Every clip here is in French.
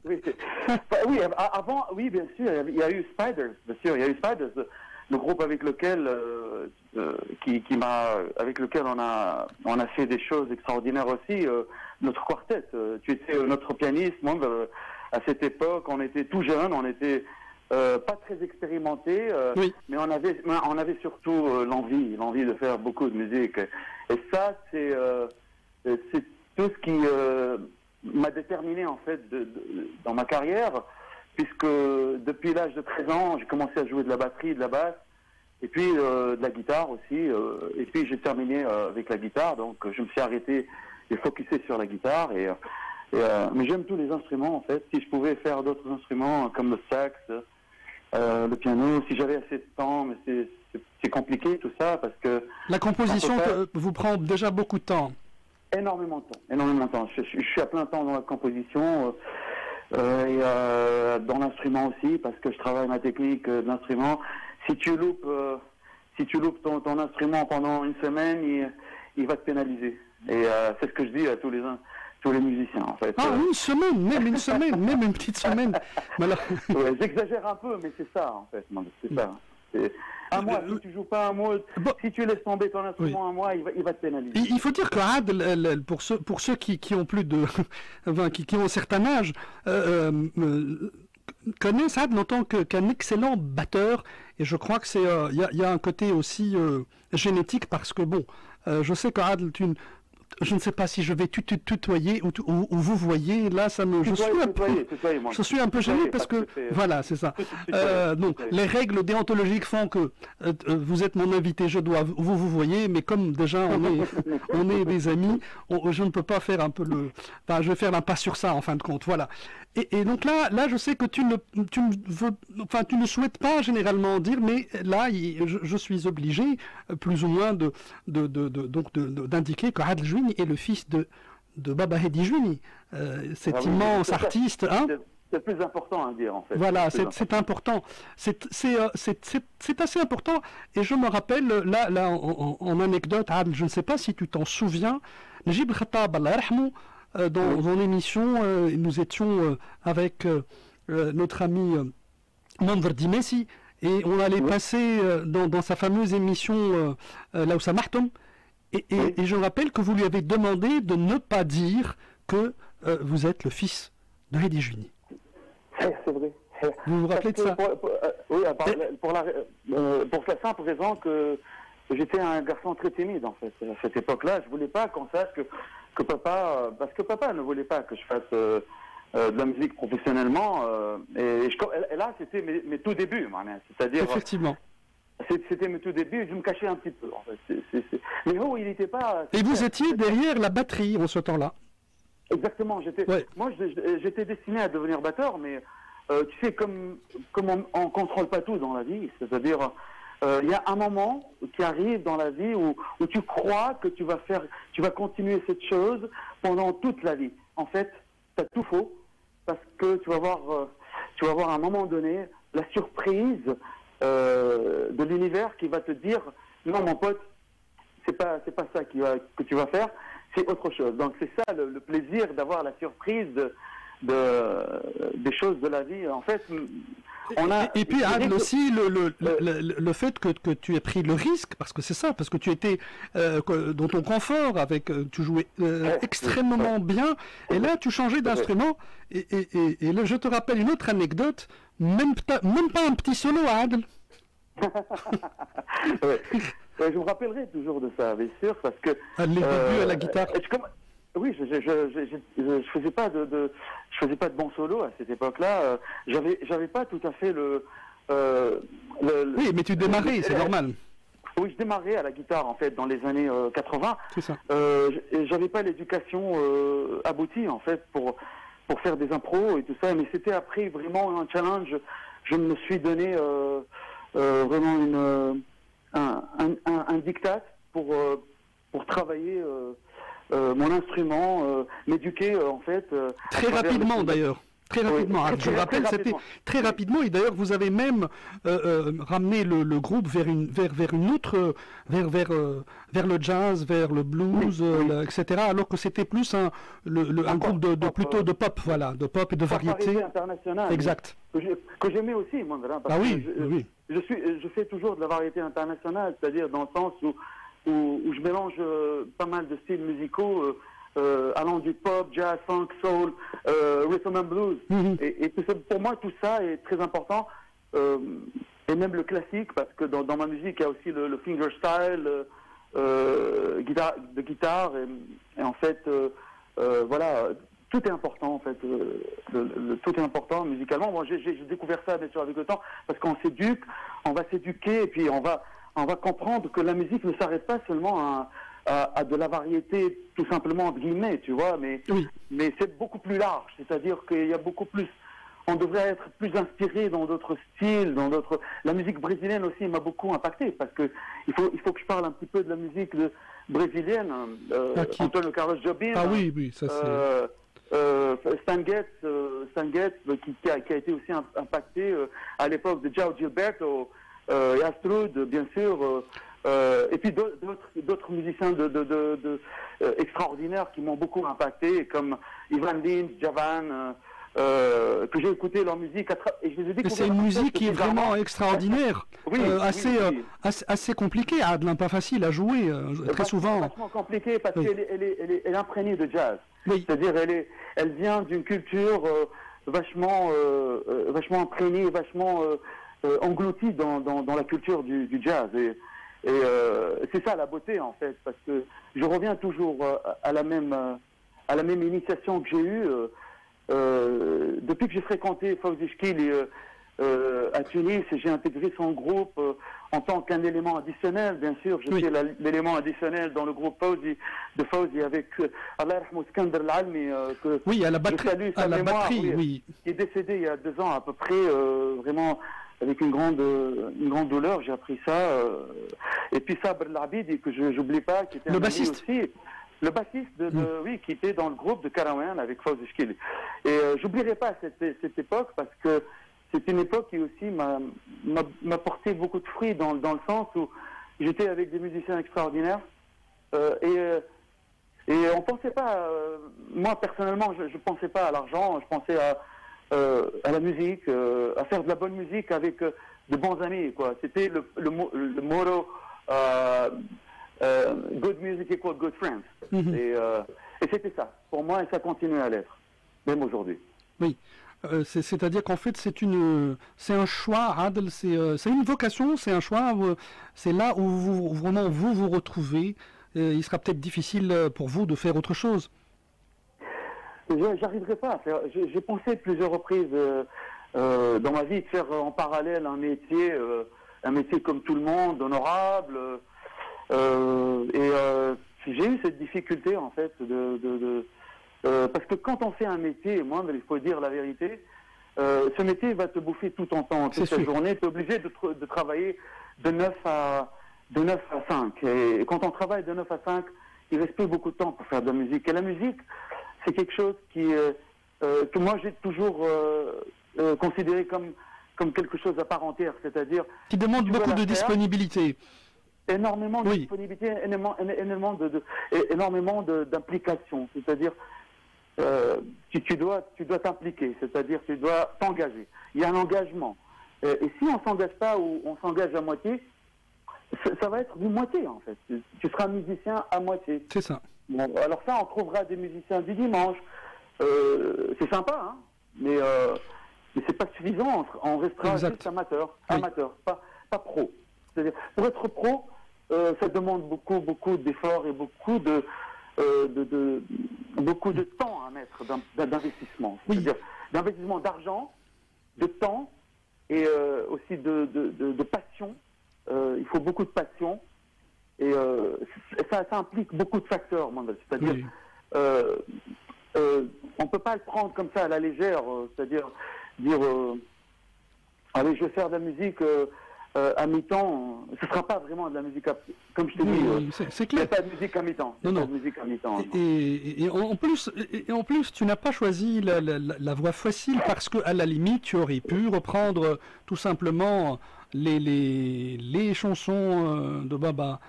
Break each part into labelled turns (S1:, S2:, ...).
S1: Oui, oui, avant, oui, bien sûr, il y a eu Spiders, bien sûr, il y a eu Spiders, le groupe avec lequel, avec lequel on a fait des choses extraordinaires aussi. Notre quartet, tu étais notre pianiste, moi, à cette époque, on était tout jeunes, on était pas très expérimentés,
S2: Oui.
S1: mais on avait surtout l'envie de faire beaucoup de musique. Et ça, c'est tout ce qui m'a déterminé en fait dans ma carrière, puisque depuis l'âge de 13 ans, j'ai commencé à jouer de la batterie, de la basse, et puis de la guitare aussi, et puis j'ai terminé avec la guitare, donc je me suis arrêté et focusé sur la guitare, mais j'aime tous les instruments en fait. Si je pouvais faire d'autres instruments comme le sax, le piano, si j'avais assez de temps, mais c'est compliqué tout ça, parce que...
S2: La composition vous prend déjà beaucoup de temps.
S1: Énormément de temps, énormément de temps. Je suis à plein temps dans la composition et dans l'instrument aussi, parce que je travaille ma technique de l'instrument. Si tu loupes ton instrument pendant une semaine, il va te pénaliser. Et c'est ce que je dis à tous les musiciens, en fait.
S2: Ah, une semaine, même une petite semaine. Alors...
S1: Ouais, j'exagère un peu, mais c'est ça, en fait. C'est ça. Un mois, si tu joues pas un mois, si tu laisses tomber ton instrument un mois, il va te pénaliser.
S2: Il faut dire que Adl, pour ceux qui ont plus de, enfin, qui ont un certain âge, connaissent Adl en tant qu'un excellent batteur, et je crois que c'est, il y a un côté aussi génétique, parce que bon, je sais qu'Adl, je ne sais pas si je vais tutoyer ou vous voyez, là ça me... Je suis un peu gêné parce que... Voilà, c'est ça. Donc, les règles déontologiques font que vous êtes mon invité, je dois vous voyez, mais comme déjà on est des amis, je ne peux pas faire un peu le... Enfin, je vais faire l'impasse sur ça en fin de compte, voilà. Et donc là, je sais que tu ne souhaites pas généralement dire, mais là, je suis obligé, plus ou moins, d'indiquer que Adl Jouini est le fils de Baba Hedi Jouini, cet immense artiste. Hein.
S1: C'est plus important à dire, en fait.
S2: Voilà, c'est important. C'est assez important. Et je me rappelle, là en anecdote, Adl, je ne sais pas si tu t'en souviens, Najib Khattab, Allah yarhamou, dans son émission, nous étions avec notre ami Manver Dimessi, et on allait passer dans sa fameuse émission Là où ça martom, et je rappelle que vous lui avez demandé de ne pas dire que vous êtes le fils de Hedi Jouini.
S1: C'est vrai.
S2: Vous vous rappelez de ça?
S1: Oui, pour la simple raison que j'étais un garçon très timide, en fait. À cette époque-là, je voulais pas qu'on sache que papa, parce que papa ne voulait pas que je fasse de la musique professionnellement. Et là, c'était mes tout débuts, c'est-à-dire...
S2: Effectivement.
S1: C'était mes tout débuts, je me cachais un petit peu, en fait. Mais il n'était pas...
S2: Et vous étiez derrière la batterie en ce temps-là?
S1: Exactement. Moi, j'étais destiné à devenir batteur, mais tu sais, comme on contrôle pas tout dans la vie, c'est-à-dire... il y a un moment qui arrive dans la vie où tu crois que tu vas continuer cette chose pendant toute la vie. En fait, t'as tout faux, parce que tu vas voir à un moment donné la surprise de l'univers qui va te dire non, mon pote, c'est pas ça que tu vas faire, c'est autre chose. Donc c'est ça le plaisir d'avoir la surprise des choses de la vie. En fait,
S2: et puis Adl aussi le fait que tu aies pris le risque, parce que c'est ça, parce que tu étais dans ton confort, tu jouais extrêmement bien, et là tu changeais d'instrument, et là je te rappelle une autre anecdote, même pas un petit solo à Adl.
S1: Je me rappellerai toujours de ça, bien sûr, parce que
S2: les débuts à la guitare.
S1: Oui, je faisais pas de bons solos à cette époque-là. J'avais pas tout à fait
S2: oui, mais tu démarrais, c'est normal.
S1: Oui, je démarrais à la guitare en fait dans les années 80.
S2: C'est ça.
S1: J'avais pas l'éducation aboutie en fait pour faire des impros et tout ça, mais c'était après vraiment un challenge. Je me suis donné vraiment un diktat pour travailler mon instrument, m'éduquer en fait.
S2: Très rapidement d'ailleurs. Très rapidement, je vous rappelle, c'était très rapidement, et d'ailleurs vous avez même ramené le groupe vers une autre, vers le jazz, vers le blues, etc. Alors que c'était plus un groupe plutôt de pop, voilà, de pop et de variété
S1: internationale.
S2: Exact.
S1: Que j'aimais aussi, moi, parce que je fais toujours de la variété internationale, c'est-à-dire dans le sens où je mélange pas mal de styles musicaux. Allant du pop, jazz, funk, soul, rhythm and blues. Et pour moi, tout ça est très important. Et même le classique, parce que dans ma musique, il y a aussi le fingerstyle, de guitare. Et en fait, voilà, tout est important, en fait. Tout est important musicalement. Moi, j'ai découvert ça, bien sûr, avec le temps, parce qu'on s'éduque, on va s'éduquer, et puis on va comprendre que la musique ne s'arrête pas seulement à de la variété, tout simplement, entre guillemets, tu vois, mais c'est beaucoup plus large, c'est-à-dire qu'il y a beaucoup plus, on devrait être plus inspiré dans d'autres styles, la musique brésilienne aussi m'a beaucoup impacté, parce que il faut que je parle un petit peu de la musique brésilienne, Antonio Carlos Jobim,
S2: ça c'est...
S1: Stan Getz qui a été aussi impacté à l'époque de João Gilberto, Astrud, bien sûr, et puis d'autres musiciens extraordinaires qui m'ont beaucoup impacté, comme Ivan Lins, Javan, que j'ai écouté leur musique. Et je les ai découverts.
S2: C'est une musique qui est vraiment extraordinaire, assez compliquée, Adlin, pas facile à jouer, très souvent.
S1: C'est vachement compliqué parce qu'elle est imprégnée de jazz. C'est-à-dire elle vient d'une culture vachement imprégnée, vachement engloutie dans la culture du jazz. Et c'est ça la beauté, en fait, parce que je reviens toujours à la même initiation que j'ai eue depuis que j'ai fréquenté Fawzi Chkili à Tunis, et j'ai intégré son groupe en tant qu'un élément additionnel, bien sûr. J'étais l'élément additionnel dans le groupe de Fawzi avec Allah yarhamou Skander Al-Almi,
S2: à la batterie,
S1: qui est décédé il y a 2 ans à peu près, vraiment avec une grande douleur. J'ai appris ça. Et puis Sabr Labidi, que je n'oublie pas, qui était
S2: le bassiste
S1: aussi. Le bassiste qui était dans le groupe de Karawan avec Fawzi Chkili. Et j'oublierai pas cette époque, parce que c'est une époque qui aussi m'a porté beaucoup de fruits dans le sens où j'étais avec des musiciens extraordinaires. Et on pensait pas, moi personnellement, je pensais pas à l'argent, je pensais à la musique, à faire de la bonne musique avec de bons amis, quoi. C'était le motto good music equals good friends. Et c'était ça, pour moi, et ça continue à l'être, même aujourd'hui.
S2: Oui. C'est-à-dire qu'en fait, c'est un choix, Adel, c'est une vocation, c'est un choix, c'est là où vous vous retrouvez. Il sera peut-être difficile pour vous de faire autre chose.
S1: J'arriverai pas à faire. J'ai pensé plusieurs reprises dans ma vie de faire en parallèle un métier comme tout le monde, honorable. J'ai eu cette difficulté, en fait, parce que quand on fait un métier, moi, il faut dire la vérité, ce métier va te bouffer tout ton temps, toute ta journée. Tu es obligé de travailler de 9 à 5. Et quand on travaille de 9 à 5, il reste plus beaucoup de temps pour faire de la musique. Et la musique, c'est quelque chose que moi j'ai toujours considéré comme quelque chose à part entière, c'est-à-dire...
S2: Qui demande beaucoup de disponibilité.
S1: Énormément de disponibilité, énormément d'implication, c'est-à-dire tu dois t'impliquer, c'est-à-dire tu dois t'engager. Il y a un engagement. Et si on ne s'engage pas ou on s'engage à moitié, ça va être du moitié, en fait. Tu seras musicien à moitié.
S2: C'est ça.
S1: Bon, alors ça, on trouvera des musiciens du dimanche. C'est sympa, hein, mais c'est pas suffisant. On restera juste amateur, pas pro. C'est-à-dire, pour être pro, ça demande beaucoup d'efforts et beaucoup de temps à mettre d'investissement. C'est-à-dire d'investissement d'argent, de temps et aussi de passion. Il faut beaucoup de passion et ça implique beaucoup de facteurs, c'est-à-dire on peut pas le prendre comme ça à la légère, c'est-à-dire dire allez, je vais faire de la musique à mi-temps, ce ne sera pas vraiment de la musique, comme je te dis,
S2: c'est clair.
S1: Pas de musique à mi-temps.
S2: Non, non.
S1: Pas de musique à mi-temps.
S2: Et en plus, tu n'as pas choisi la voie facile parce que à la limite, tu aurais pu reprendre tout simplement les chansons de Baba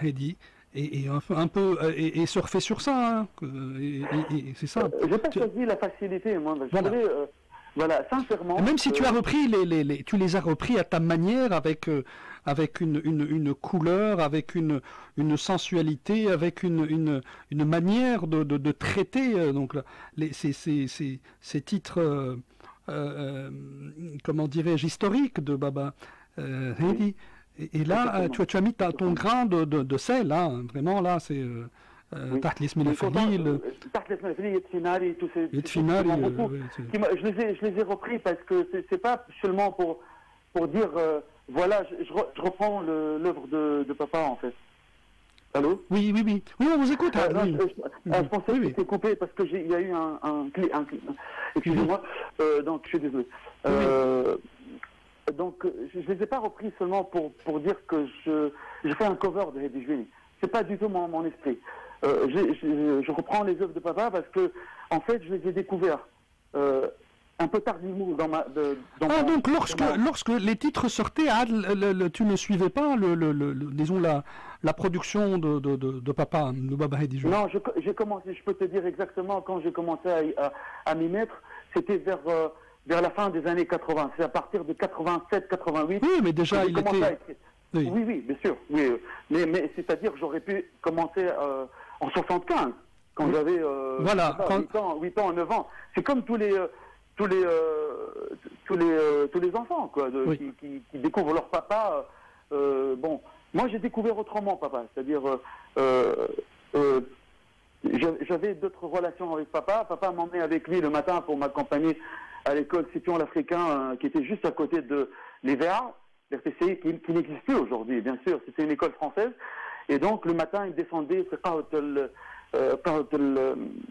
S2: Hedi et et surfer sur ça. Hein, c'est ça.
S1: J'ai pas choisi la facilité, moi. Voilà. Voilà, sincèrement.
S2: Même si tu as repris tu les as repris à ta manière, avec une couleur, avec une sensualité, avec une manière de traiter donc ces titres, comment dirais-je, historiques de Baba Hedi. Et là, tu as mis ton grain de sel, hein, vraiment là, c'est. تحت الاسم الفليل
S1: تحت الاسم الفليل يتفيناري tous ces je les ai repris parce que c'est pas seulement pour dire voilà je reprends l'œuvre de papa en fait. Allô?
S2: Oui, on vous écoute.
S1: Je pensais que c'était coupé parce que il y a eu un excusez-moi, donc je suis désolé. Donc je les ai pas repris seulement pour dire que je fais un cover de Hedi Jouini. C'est pas du tout mon esprit. Je reprends les œuvres de papa parce que, en fait, je les ai découverts un peu tardivement
S2: donc lorsque les titres sortaient, tu ne suivais pas disons la production de papa, de Baba Hedi Jouini?
S1: Non, j'ai commencé, je peux te dire exactement quand j'ai commencé à m'y mettre, c'était vers la fin des années 80, c'est à partir de 87, 88.
S2: Oui, mais déjà il était...
S1: Oui, bien sûr. Oui. Mais c'est-à-dire que j'aurais pu commencer en 75, quand j'avais 8 ans, 9 ans. C'est comme tous les enfants quoi, qui découvrent leur papa. Bon, moi j'ai découvert autrement papa, c'est-à-dire j'avais d'autres relations avec papa. Papa m'emmenait avec lui le matin pour m'accompagner à l'école Scipion l'Africain, qui était juste à côté de l'EVA. l'RTCI qui n'existe plus aujourd'hui, bien sûr. C'était une école française. Et donc, le matin, il descendait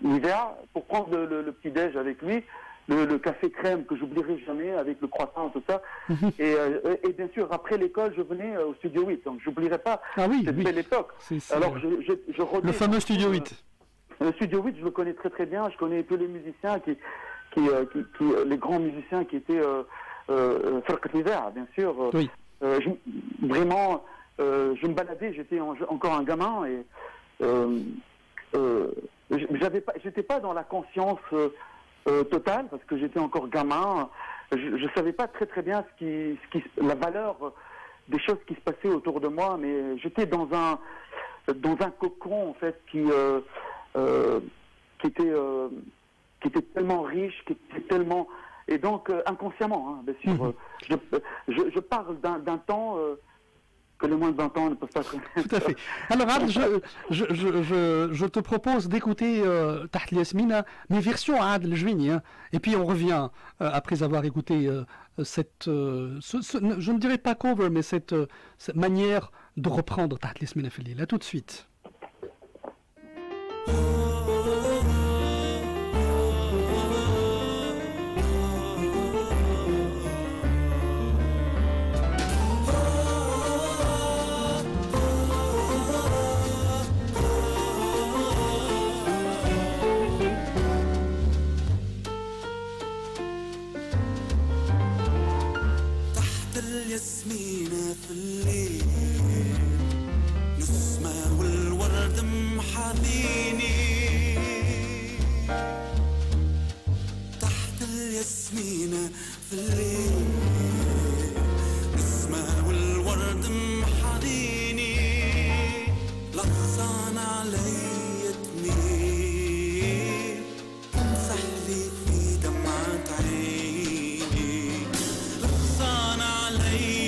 S1: l'hiver pour prendre le petit-déj avec lui, le café crème que j'oublierai jamais, avec le croissant, tout ça. Et bien sûr, après l'école, je venais au Studio 8. Donc, j'oublierai pas cette belle époque. Alors,
S2: le fameux Studio 8.
S1: Le Studio 8, je le connais très très bien. Je connais tous les musiciens, les grands musiciens qui étaient... فرقة الإذاعة, bien sûr.
S2: Oui.
S1: Vraiment, je me baladais, j'étais encore un gamin et j'étais pas dans la conscience totale parce que j'étais encore gamin. Je savais pas très très bien la valeur des choses qui se passaient autour de moi, mais j'étais dans un cocon en fait qui était tellement riche, qui était tellement... Et donc, inconsciemment, hein, bien sûr, je parle d'un temps que les moins de 20 ans ne peuvent pas connaître.
S2: Tout à fait. Alors, Adl, je te propose d'écouter Taht Yasmina, mais version Adl Jouini, hein, et puis on revient, après avoir écouté cette, je ne dirais pas cover, mais cette manière de reprendre Taht Yasmina Fili. Là, tout de suite.
S3: ياسمينة في الليل نسمة والورد محاذيني تحت الياسمينة في الليل نسمة والورد محاذيني لغصان علي تميل تمسح لي في دمعة عيني لغصان علي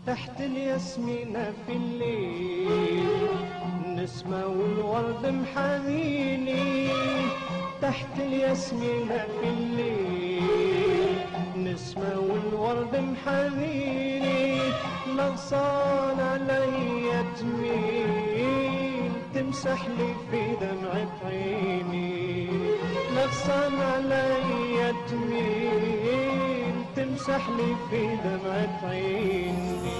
S4: تحت الياسمينة في الليل النسمة والورد محاذيني تحت الياسمينة في الليل النسمة والورد محاذيني نغصان عليا تميل تمسح لي في دمعة عيني نغصان عليا تميل تمسح لي في دمعة عيني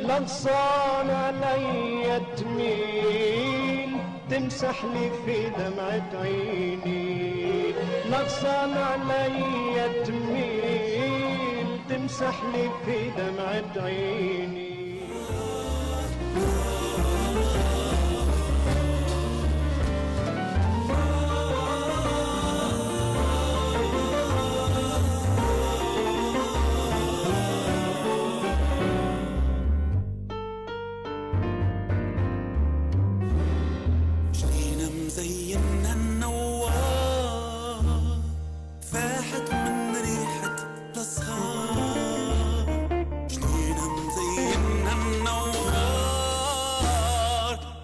S4: نغصان عليا تميل تمسح لي في دمعة عيني نغصان عليا تميل تمسح لي في دمعة عيني
S3: زينا النوار فاحت من ريحة الأصهار جنينا مزينا النوار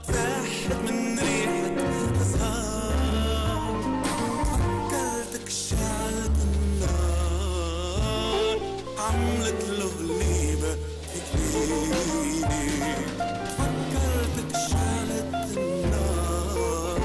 S3: فاحت من ريحة الأصهار فكرتك شعلت النار عملت له ليبة تكفيني فكرتك شعلت النار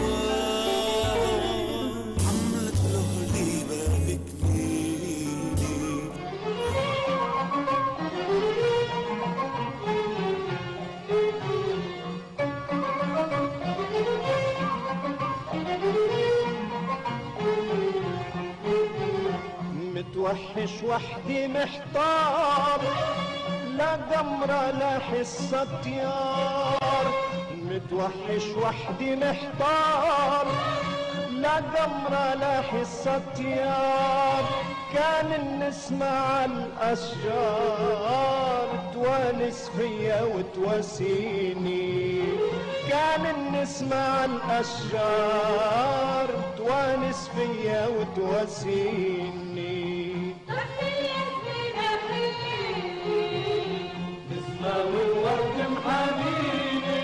S4: متوحش وحدي محتار لا قمرة لا حصة طيار متوحش وحدي محتار لا قمرة لا حصة طيار كان النسمة على الأشجار توانس فيا وتواسيني كان النسمة على الأشجار توانس فيا وتواسيني نسمة والورد محاميني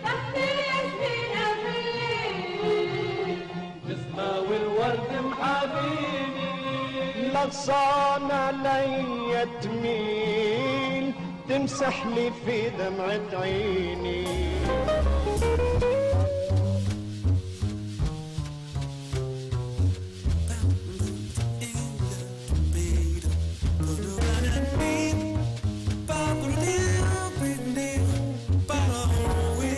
S4: تحت الياسمينة في الليل نسمة والورد محاميني نغصان عليا تميل تمسح لي في دمعة عيني
S3: we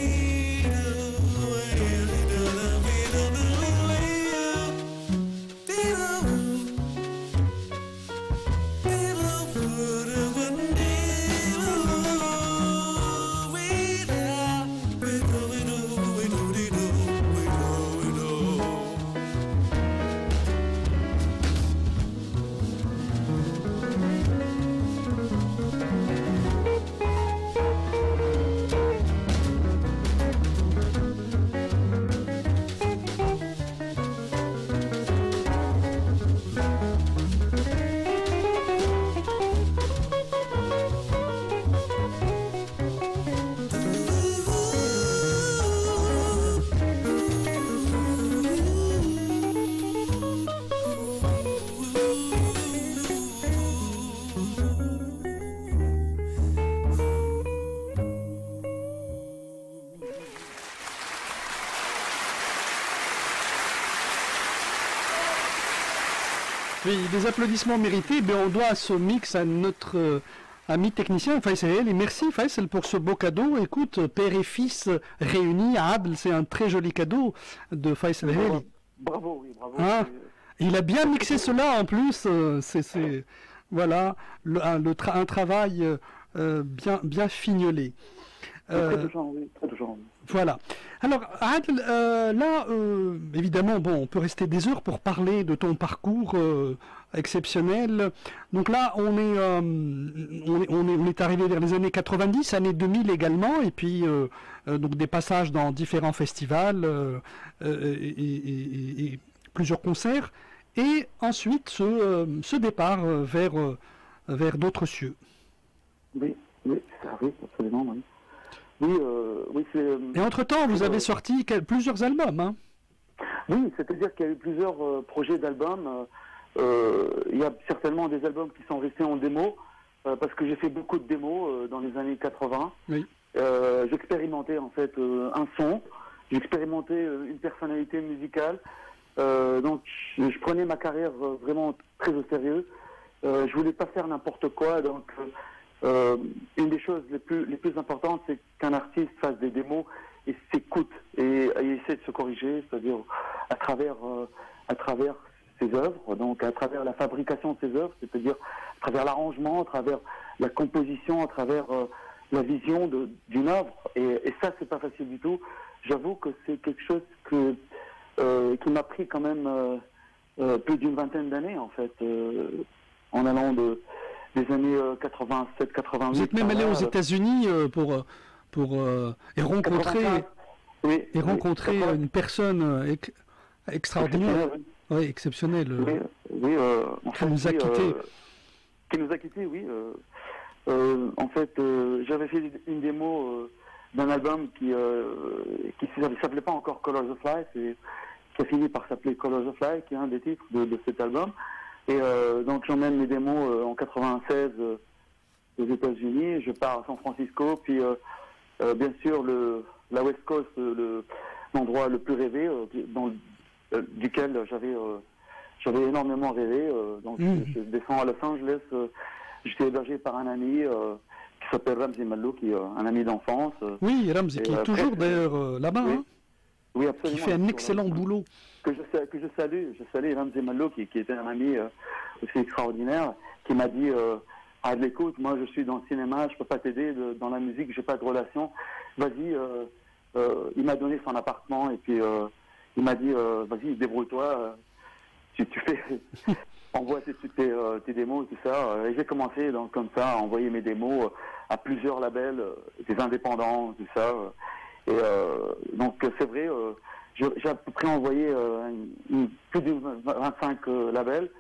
S2: Oui, des applaudissements mérités. Ben, on doit ce mix à notre ami technicien Faisal. Et merci Faisal pour ce beau cadeau. Écoute, père et fils réunis à Adl, c'est un très joli cadeau de Faisal.
S1: Bravo, oui, bravo.
S2: Hein, il a bien mixé cela en plus. Voilà, un travail bien fignolé.
S1: Très touchant, oui, très touchant.
S2: Voilà. Alors, Adl, là, évidemment, bon, on peut rester des heures pour parler de ton parcours exceptionnel. Donc là, on est arrivé vers les années 90, années 2000 également, et puis donc des passages dans différents festivals et plusieurs concerts, et ensuite ce départ vers d'autres cieux.
S1: Oui, ça arrive, absolument, oui. Oui, c'est...
S2: Et entre-temps, vous avez sorti plusieurs albums, hein?
S1: Oui, c'est-à-dire qu'il y a eu plusieurs projets d'albums. Il y a certainement des albums qui sont restés en démo, parce que j'ai fait beaucoup de démos dans les années 80. Oui. J'expérimentais en fait un son, j'expérimentais une personnalité musicale. Donc je prenais ma carrière vraiment très au sérieux. Je voulais pas faire n'importe quoi, donc... une des choses les plus importantes, c'est qu'un artiste fasse des démos et s'écoute et essaie de se corriger, c'est-à-dire à travers ses œuvres, donc à travers la fabrication de ses œuvres, c'est-à-dire à travers l'arrangement, à travers la composition, à travers la vision d'une œuvre. Et ça, c'est pas facile du tout. J'avoue que c'est quelque chose qui m'a pris quand même plus d'une vingtaine d'années, en fait, en allant des années 87, 88.
S2: Vous êtes même allé aux États-Unis pour et rencontrer une personne extraordinaire, exceptionnelle, qui nous a quittés.
S1: Qui nous a quittés, oui. En fait, j'avais fait une démo d'un album qui ne s'appelait pas encore Colors of Life, et qui a fini par s'appeler Colors of Life, qui est un des titres de cet album. Et donc j'emmène mes démos en 96 aux États-Unis, je pars à San Francisco, puis bien sûr la West Coast, l'endroit le plus rêvé, duquel j'avais énormément rêvé. Donc je descends à Los Angeles, j'étais hébergé par un ami qui s'appelle Ramzi Mallo, qui est un ami d'enfance.
S2: Oui, Ramzi, qui est toujours d'ailleurs là-bas.
S1: Oui.
S2: Hein,
S1: oui, absolument.
S2: Qui fait un excellent boulot.
S1: Que je salue Ramzi Mallo, qui était un ami aussi extraordinaire, qui m'a dit ah, écoute, moi je suis dans le cinéma, je peux pas t'aider dans la musique, j'ai pas de relation. Vas-y, il m'a donné son appartement et puis il m'a dit vas-y, débrouille-toi, tu fais, envoie tes démos et tout ça. Et j'ai commencé donc comme ça à envoyer mes démos à plusieurs labels, des indépendants, tout ça. Et donc c'est vrai, j'ai à peu près envoyé plus de 25 labels,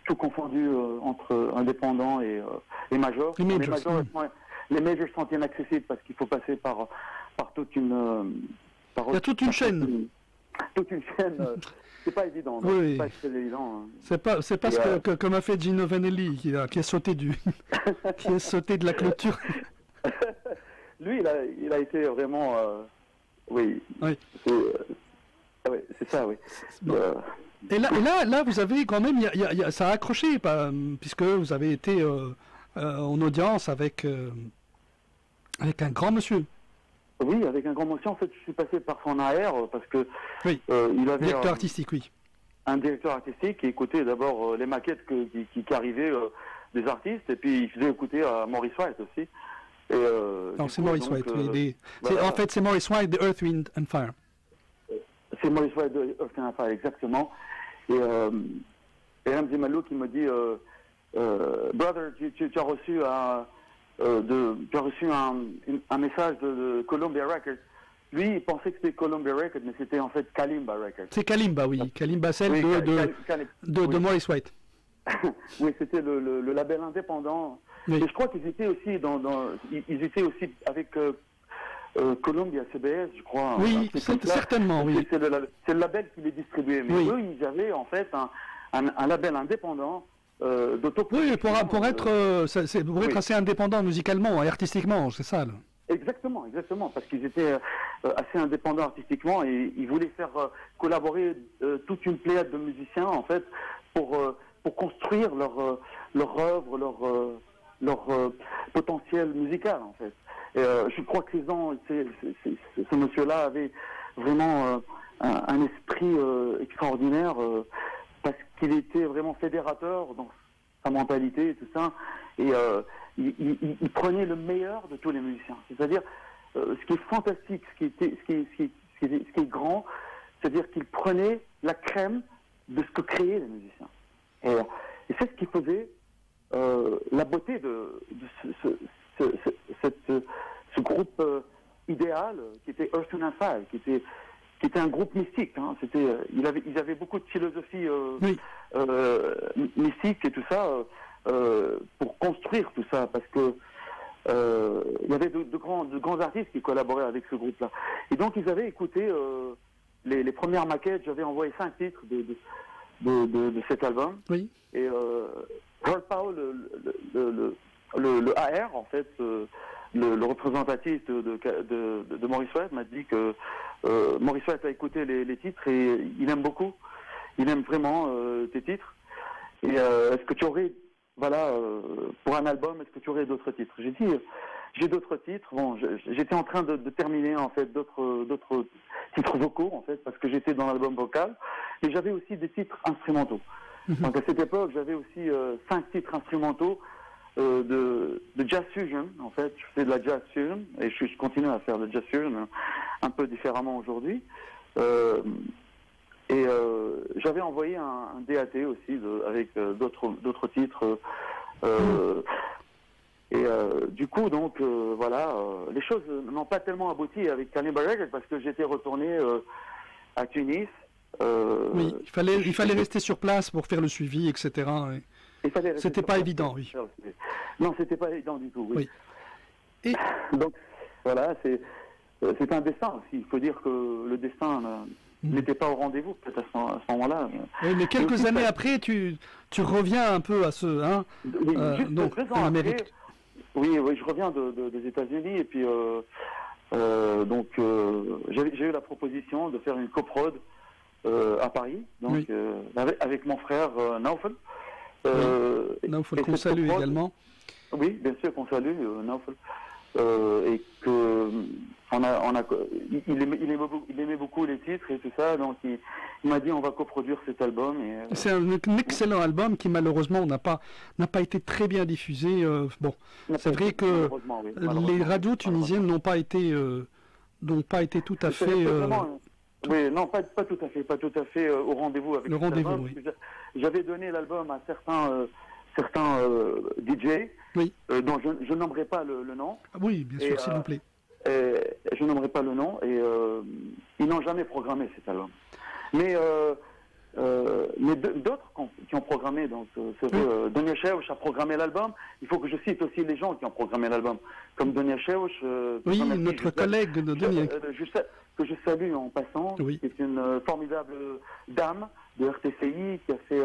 S1: tout confondu entre indépendants et majors. Les majors sont inaccessibles parce qu'il faut passer par toute une...
S2: Il y a toute une chaîne.
S1: Toute une chaîne. C'est pas évident.
S2: Oui.
S1: C'est pas très évident.
S2: C'est pas ce que comme a fait Gino Vanelli qui a sauté qui est sauté de la clôture.
S1: Lui, il a été vraiment... oui. C'est ça, oui.
S2: Bon. Et là, vous avez quand même... ça a accroché, puisque vous avez été en audience avec un grand monsieur.
S1: Oui, avec un grand monsieur. En fait, je suis passé par son AR, parce que...
S2: Oui,
S1: il avait
S2: directeur artistique, oui.
S1: Un directeur artistique qui écoutait d'abord les maquettes qui arrivaient des artistes, et puis il faisait écouter à Maurice White aussi.
S2: Non, c'est Maurice White. En fait, c'est Maurice White de Earth, Wind and Fire.
S1: C'est Maurice White de Earth, Wind and Fire, exactement. Et Ramzi Mallo qui me dit Brother, tu as reçu un message de Columbia Records. Lui, il pensait que c'était Columbia Records, mais c'était en fait Kalimba Records.
S2: C'est Kalimba, oui. Kalimba, celle de Maurice White.
S1: Oui, c'était le label indépendant. Oui. Et je crois qu'ils étaient aussi ils étaient aussi avec Columbia CBS, je crois.
S2: Oui, certainement, oui.
S1: C'est le label qui les distribuait. Mais eux, ils avaient en fait un label indépendant d'autoproduction.
S2: Oui, pour être assez indépendant musicalement et artistiquement, c'est ça. Là.
S1: Exactement, parce qu'ils étaient assez indépendants artistiquement et ils voulaient faire collaborer toute une pléiade de musiciens, en fait, pour construire leur œuvre, leur potentiel musical, en fait. Et je crois que ce monsieur-là avait vraiment un esprit extraordinaire parce qu'il était vraiment fédérateur dans sa mentalité et tout ça. Et il prenait le meilleur de tous les musiciens. C'est-à-dire, ce qui est fantastique, ce qui est grand, c'est-à-dire qu'il prenait la crème de ce que créaient les musiciens. Et c'est ce qui faisait la beauté de ce groupe idéal qui était Earth and Fire, qui était un groupe mystique. Hein. Ils avaient beaucoup de philosophie mystique et tout ça pour construire tout ça, parce que il y avait de grands artistes qui collaboraient avec ce groupe-là. Et donc ils avaient écouté les premières maquettes. J'avais envoyé 5 titres de cet album. Oui. Et Earl Powell, le AR, en fait, le représentatif de Maurice White m'a dit que Maurice White a écouté les titres et il aime beaucoup. Il aime vraiment tes titres. Et est-ce que tu aurais, pour un album, est-ce que tu aurais d'autres titres? J'ai dit, j'ai d'autres titres. Bon, j'étais en train de terminer, en fait, d'autres titres vocaux, en fait, parce que j'étais dans l'album vocal. Et j'avais aussi des titres instrumentaux. Donc à cette époque, j'avais aussi 5 titres instrumentaux de jazz fusion. En fait, je fais de la jazz fusion et je continue à faire de jazz fusion un peu différemment aujourd'hui. J'avais envoyé un DAT aussi avec d'autres titres. Du coup, donc, les choses n'ont pas tellement abouti avec Kalimba Records parce que j'étais retourné à Tunis.
S2: Oui, il fallait rester sur place pour faire le suivi, etc. C'était pas évident, oui.
S1: Non, c'était pas évident du tout, oui.
S2: Et...
S1: Donc, voilà, c'est un destin aussi. Il faut dire que le destin n'était pas au rendez-vous, peut-être à ce moment-là.
S2: Oui, mais quelques années après, tu reviens un peu à ce... Hein,
S1: oui, juste
S2: donc,
S1: 2 ans
S2: en
S1: après,
S2: Amérique.
S1: oui, je reviens des États-Unis et puis j'ai eu la proposition de faire une coprod à Paris, donc avec mon frère Naufel.
S2: Naufel qu'on salue également.
S1: Oui, bien sûr qu'on salue Naufel. Et que il aimait beaucoup les titres et tout ça, donc il m'a dit on va coproduire cet album.
S2: C'est un excellent album qui malheureusement n'a pas été très bien diffusé. C'est vrai que les radios tunisiennes n'ont pas été tout à fait.
S1: Oui, non, pas tout à fait au rendez-vous avec
S2: le rendez-vous. Oui.
S1: J'avais donné l'album à certains DJ, dont je nommerai pas le nom.
S2: Oui, bien sûr, s'il vous plaît.
S1: Je nommerai pas le nom et ils n'ont jamais programmé cet album. Mais d'autres qui ont programmé, donc Donia Cheuch a programmé l'album. Il faut que je cite aussi les gens qui ont programmé l'album, comme Donia Cheuch.
S2: Oui, notre collègue de Donia.
S1: Que je salue en passant, qui est une formidable dame de RTCI qui a fait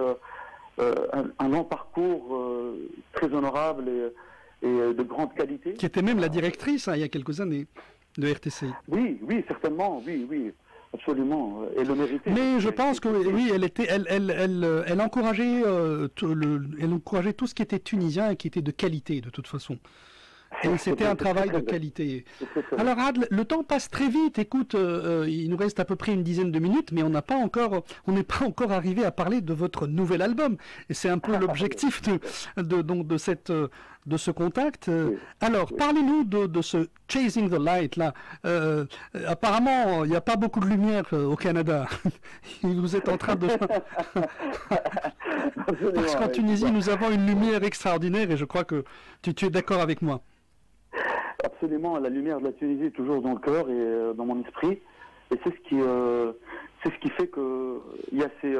S1: un long parcours très honorable et de grande qualité.
S2: Qui était même la directrice il y a quelques années de RTCI.
S1: Oui, certainement, oui, absolument. Elle le méritait.
S2: Mais je pense que oui, elle encourageait tout ce qui était tunisien et qui était de qualité de toute façon. Et c'était un travail de qualité. Alors Adl, le temps passe très vite. Écoute, il nous reste à peu près une dizaine de minutes, mais on n'est pas encore arrivé à parler de votre nouvel album. Et c'est un peu l'objectif de ce contact. Alors, parlez-nous de ce Chasing the Light là. Apparemment, il n'y a pas beaucoup de lumière au Canada. Vous êtes en train de... Parce qu'en Tunisie, nous avons une lumière extraordinaire et je crois que tu es d'accord avec moi.
S1: Absolument, la lumière de la Tunisie est toujours dans le cœur et dans mon esprit. Et c'est ce qui fait que il y a ces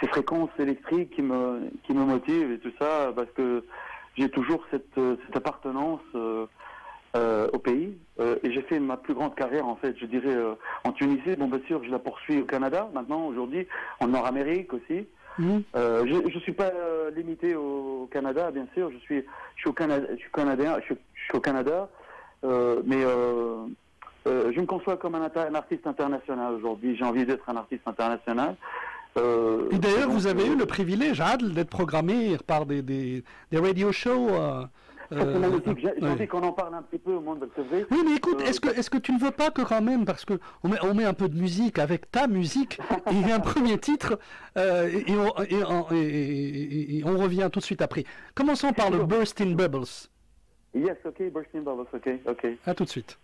S1: fréquences électriques qui me motivent et tout ça, parce que j'ai toujours cette appartenance au pays. Et j'ai fait ma plus grande carrière, en fait, je dirais, en Tunisie. Bon, bien sûr, je la poursuis au Canada, maintenant, aujourd'hui, en Nord-Amérique aussi. Je suis pas limité au Canada, bien sûr. Je suis au Canada, je suis au Canada, mais je me conçois comme un artiste international aujourd'hui. J'ai envie d'être un artiste international.
S2: Et d'ailleurs, vous avez eu le privilège, Adl, d'être programmé par des radio shows.
S1: C'est magnifique. J'ai envie qu'on en parle un petit peu au monde de TV.
S2: Oui, mais écoute, est-ce que tu ne veux pas que quand même, parce que on met un peu de musique avec ta musique, et il y a un premier titre, et on revient tout de suite après. Commençons par le Burst in Bubbles.
S1: Yes, ok, Burst in Bubbles, ok.
S2: À tout de suite.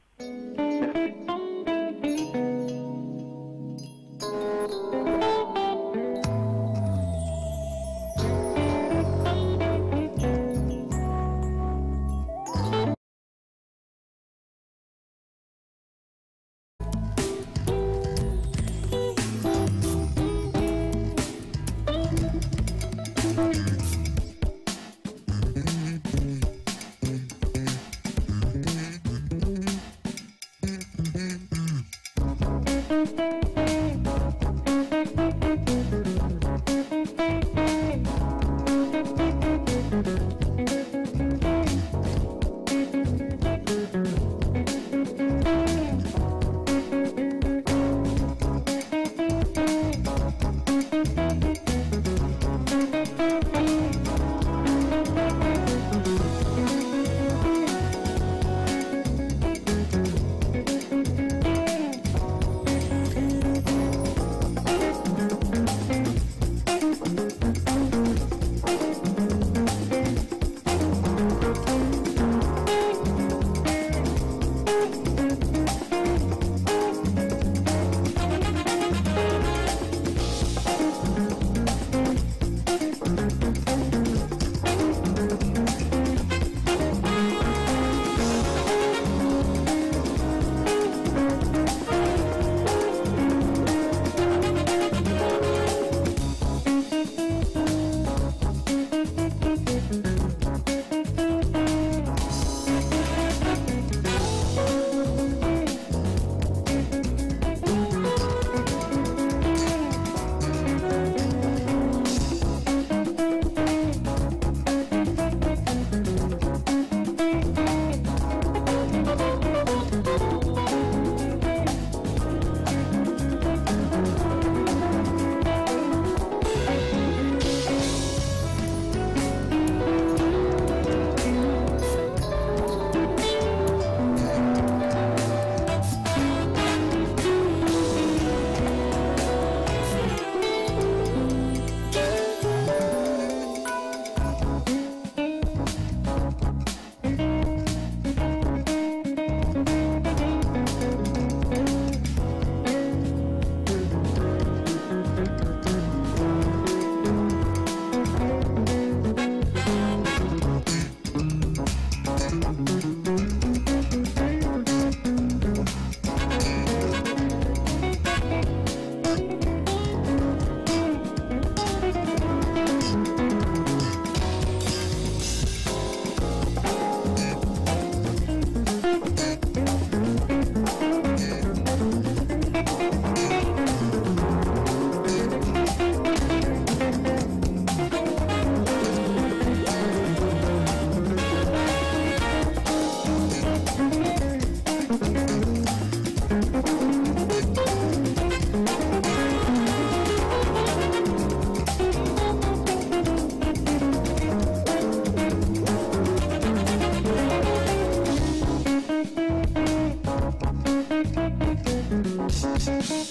S1: Merci.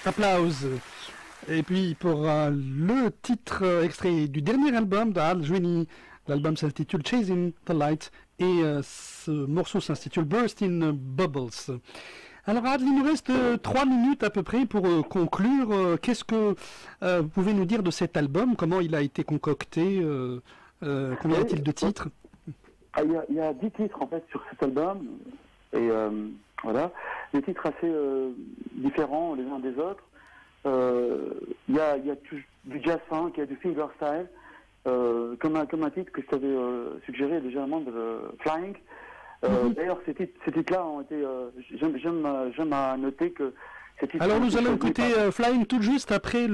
S2: Applause. Et puis pour le titre extrait du dernier album d'Adl Jouini, l'album s'intitule Chasing the Light et ce morceau s'intitule Burst in Bubbles. Alors Adl, il nous reste 3 minutes à peu près pour conclure. Qu'est-ce que vous pouvez nous dire de cet album? Comment il a été concocté? Combien y a-t-il de titres?
S1: Il y a 10 titres en fait sur cet album. Et voilà, des titres assez différents les uns des autres. Il y a du jazz funk, il y a du fingerstyle, comme un titre que je t'avais suggéré légèrement de Flying. D'ailleurs, ces titres-là ont été. J'aime à noter que.
S2: Alors nous allons écouter Flying tout juste après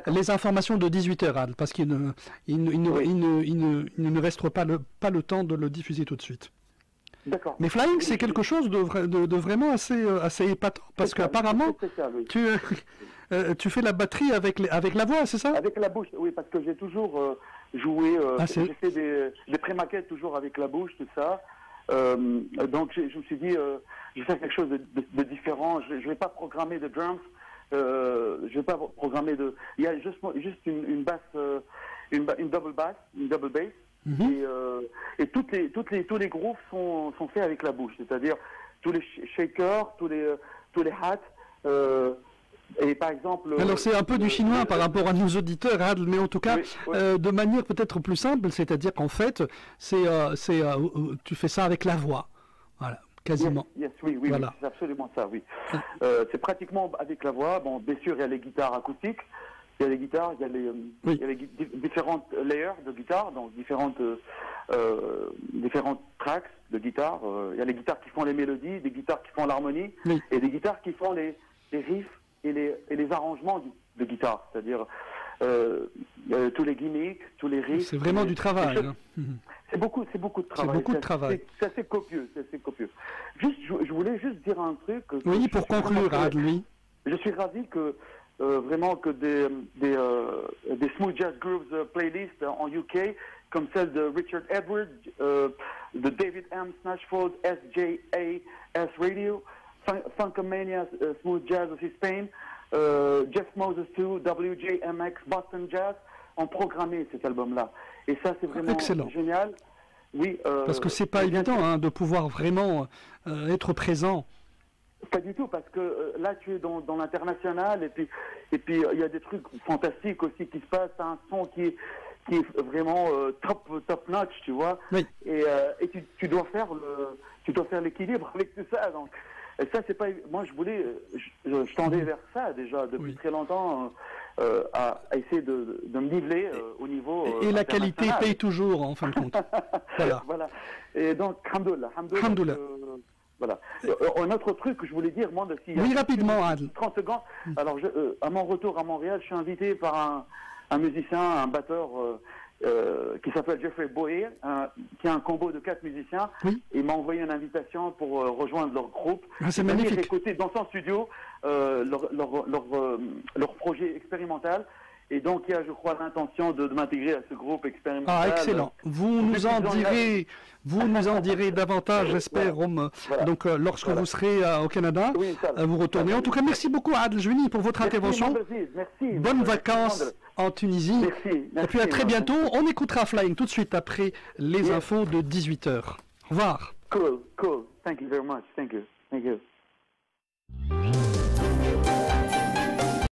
S2: les informations de 18h, Adl, parce qu'il ne restera pas le temps de le diffuser tout de suite.
S1: D'accord.
S2: Mais Flying, c'est quelque chose de vraiment assez épatant, parce qu'apparemment, tu fais la batterie avec la voix, c'est ça? Avec
S1: la bouche, oui, parce que j'ai toujours joué, j'ai fait des pré-maquettes toujours avec la bouche, tout ça. Donc je me suis dit, je vais faire quelque chose de différent, je ne vais pas programmer de drums, je vais pas programmer de... Il y a juste une basse, une double bass, une double bass. Et tous les grooves sont faits avec la bouche, c'est-à-dire tous les shakers, tous les hats, et par exemple...
S2: Alors c'est un peu du chinois par rapport à nos auditeurs, Adl, mais en tout cas, de manière peut-être plus simple, c'est-à-dire qu'en fait, tu fais ça avec la voix, voilà, quasiment.
S1: Oui,
S2: voilà.
S1: C'est absolument ça, oui. C'est pratiquement avec la voix. Bon, bien sûr, il y a les guitares acoustiques. Il y a les guitares, il y a les différentes layers de guitare, donc différentes tracks de guitare. Il y a les guitares qui font les mélodies, des guitares qui font l'harmonie, et des guitares qui font les riffs et les arrangements de guitare, c'est-à-dire tous les gimmicks, tous les riffs.
S2: C'est vraiment du travail.
S1: C'est beaucoup de travail.
S2: C'est beaucoup de travail.
S1: C'est assez copieux, Juste, je voulais juste dire un truc.
S2: Oui, pour conclure, Adl, oui.
S1: Je suis ravi que vraiment que des smooth jazz grooves playlists en UK, comme celle de Richard Edwards, de David M. Snatchfold, SJAS Radio, Funkomania Smooth Jazz aussi Spain, Jeff Moses 2, WJMX Boston Jazz, ont programmé cet album-là. Et ça, c'est vraiment génial. Oui,
S2: parce que c'est pas évident de pouvoir vraiment être présent.
S1: Pas du tout, parce que là tu es dans l'international et puis il y a des trucs fantastiques aussi qui se passent, un son qui est vraiment top notch, tu vois.
S2: Oui.
S1: Et tu dois faire l'équilibre avec tout ça. Donc et ça c'est pas, moi je tendais vers ça déjà depuis très longtemps, à essayer de me niveler au niveau
S2: et la qualité paye toujours en fin de compte.
S1: Voilà. Et donc Hamdoullah. Voilà. Un autre truc que je voulais dire, moi,
S2: rapidement, Adl.
S1: 30 secondes. Alors, à mon retour à Montréal, je suis invité par un musicien, un batteur qui s'appelle Jeffrey Boyer, qui a un combo de 4 musiciens.
S2: Oui.
S1: Il m'a envoyé une invitation pour rejoindre leur groupe.
S2: C'est magnifique.
S1: Écouter dans son studio leur projet expérimental. Et donc, il y a, je crois, l'intention de m'intégrer à ce groupe expérimental.
S2: Ah, excellent. Vous nous en direz davantage, j'espère, donc lorsque vous serez au Canada, vous retournez. En tout cas, merci beaucoup, Adl Jouini, pour votre intervention.
S1: Merci.
S2: Bonnes vacances en Tunisie.
S1: Merci.
S2: Et puis à très bientôt. On écoutera Flying tout de suite après les infos de 18h. Au revoir.
S1: Cool. Thank you very much. Thank you.